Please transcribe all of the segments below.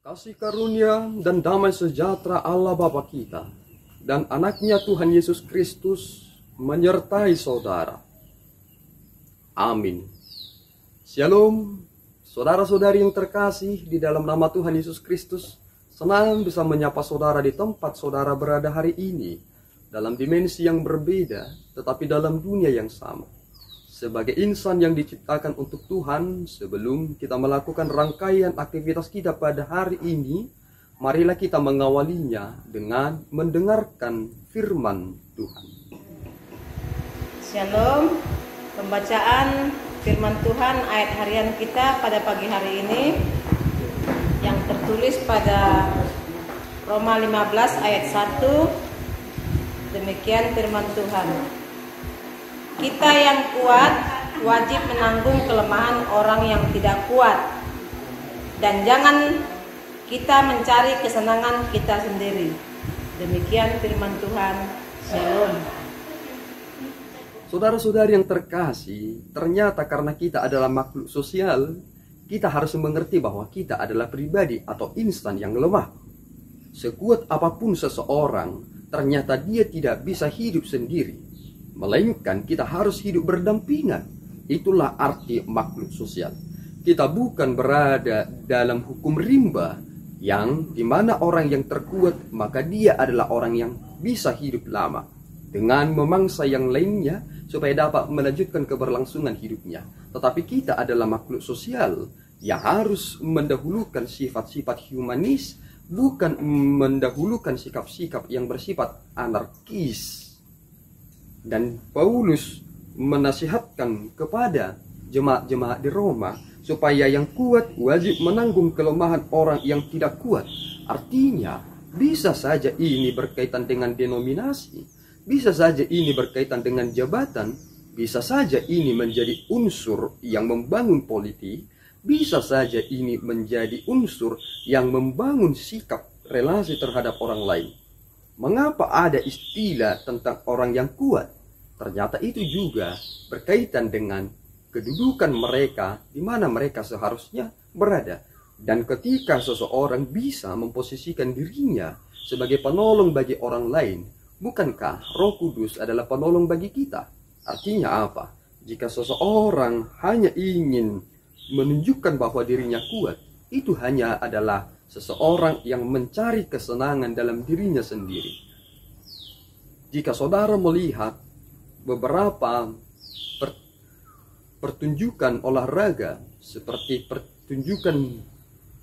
Kasih karunia dan damai sejahtera Allah Bapa kita dan anaknya Tuhan Yesus Kristus menyertai saudara. Amin. Shalom, saudara-saudari yang terkasih di dalam nama Tuhan Yesus Kristus. Senang bisa menyapa saudara di tempat saudara berada hari ini, dalam dimensi yang berbeda tetapi dalam dunia yang sama. Sebagai insan yang diciptakan untuk Tuhan, sebelum kita melakukan rangkaian aktivitas kita pada hari ini, marilah kita mengawalinya dengan mendengarkan firman Tuhan. Shalom, pembacaan firman Tuhan ayat harian kita pada pagi hari ini yang tertulis pada Roma 15 ayat 1. Demikian firman Tuhan. Kita yang kuat wajib menanggung kelemahan orang yang tidak kuat, dan jangan kita mencari kesenangan kita sendiri. Demikian firman Tuhan. Shalom. Saudara-saudari yang terkasih, ternyata karena kita adalah makhluk sosial, kita harus mengerti bahwa kita adalah pribadi atau insan yang lemah. Sekuat apapun seseorang, ternyata dia tidak bisa hidup sendiri, melainkan kita harus hidup berdampingan. Itulah arti makhluk sosial. Kita bukan berada dalam hukum rimba yang dimana orang yang terkuat maka dia adalah orang yang bisa hidup lama dengan memangsa yang lainnya supaya dapat melanjutkan keberlangsungan hidupnya. Tetapi kita adalah makhluk sosial yang harus mendahulukan sifat-sifat humanis, bukan mendahulukan sikap-sikap yang bersifat anarkis. Dan Paulus menasihatkan kepada jemaat-jemaat di Roma supaya yang kuat wajib menanggung kelemahan orang yang tidak kuat. Artinya bisa saja ini berkaitan dengan denominasi, bisa saja ini berkaitan dengan jabatan, bisa saja ini menjadi unsur yang membangun politik, bisa saja ini menjadi unsur yang membangun sikap relasi terhadap orang lain. Mengapa ada istilah tentang orang yang kuat? Ternyata itu juga berkaitan dengan kedudukan mereka di mana mereka seharusnya berada. Dan ketika seseorang bisa memposisikan dirinya sebagai penolong bagi orang lain, bukankah Roh Kudus adalah penolong bagi kita? Artinya apa? Jika seseorang hanya ingin menunjukkan bahwa dirinya kuat, itu hanya adalah seseorang yang mencari kesenangan dalam dirinya sendiri. Jika saudara melihat beberapa pertunjukan olahraga seperti pertunjukan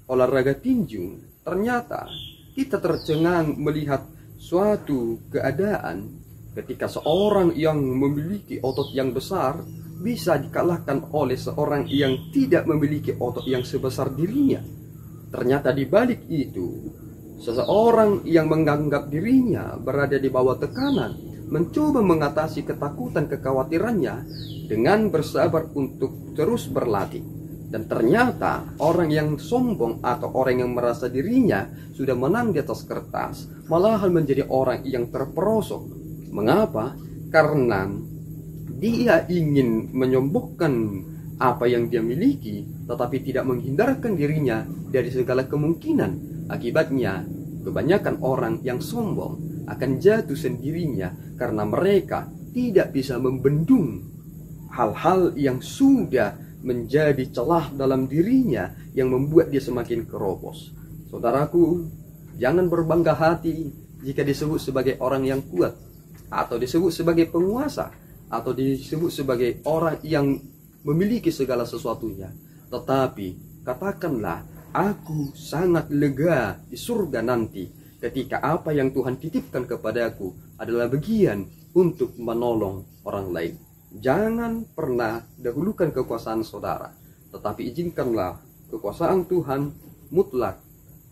olahraga tinju, ternyata kita tercengang melihat suatu keadaan ketika seorang yang memiliki otot yang besar bisa dikalahkan oleh seorang yang tidak memiliki otot yang sebesar dirinya. Ternyata di balik itu, seseorang yang menganggap dirinya berada di bawah tekanan mencoba mengatasi ketakutan kekhawatirannya dengan bersabar untuk terus berlatih. Dan ternyata orang yang sombong atau orang yang merasa dirinya sudah menang di atas kertas malahan menjadi orang yang terperosok. Mengapa? Karena dia ingin menyombongkan apa yang dia miliki, tetapi tidak menghindarkan dirinya dari segala kemungkinan. Akibatnya kebanyakan orang yang sombong akan jatuh sendirinya karena mereka tidak bisa membendung hal-hal yang sudah menjadi celah dalam dirinya yang membuat dia semakin keropos. Saudaraku, jangan berbangga hati jika disebut sebagai orang yang kuat, atau disebut sebagai penguasa, atau disebut sebagai orang yang memiliki segala sesuatunya. Tetapi katakanlah, aku sangat lega di surga nanti ketika apa yang Tuhan titipkan kepadaku adalah bagian untuk menolong orang lain. Jangan pernah dahulukan kekuasaan saudara, tetapi izinkanlah kekuasaan Tuhan mutlak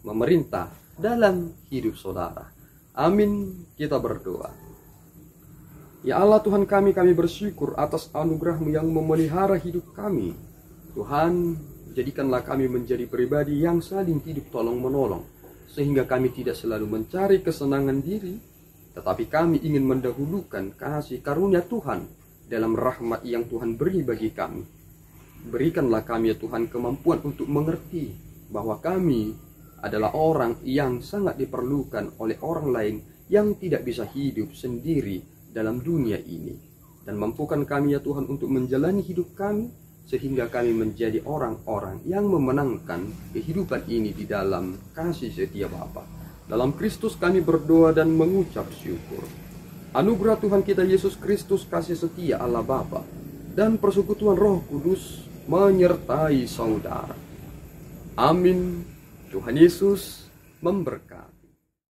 memerintah dalam hidup saudara. Amin. Kita berdoa. Ya Allah Tuhan kami bersyukur atas anugerah-Mu yang memelihara hidup kami. Tuhan, jadikanlah kami menjadi pribadi yang saling hidup tolong-menolong, sehingga kami tidak selalu mencari kesenangan diri, tetapi kami ingin mendahulukan kasih karunia Tuhan dalam rahmat yang Tuhan beri bagi kami. Berikanlah kami ya Tuhan kemampuan untuk mengerti bahwa kami adalah orang yang sangat diperlukan oleh orang lain yang tidak bisa hidup sendiri dalam dunia ini. Dan mampukan kami ya Tuhan untuk menjalani hidup kami sehingga kami menjadi orang-orang yang memenangkan kehidupan ini di dalam kasih setia Bapa. Dalam Kristus kami berdoa dan mengucap syukur. Anugerah Tuhan kita Yesus Kristus, kasih setia Allah Bapa, dan persekutuan Roh Kudus menyertai saudara. Amin. Tuhan Yesus memberkati.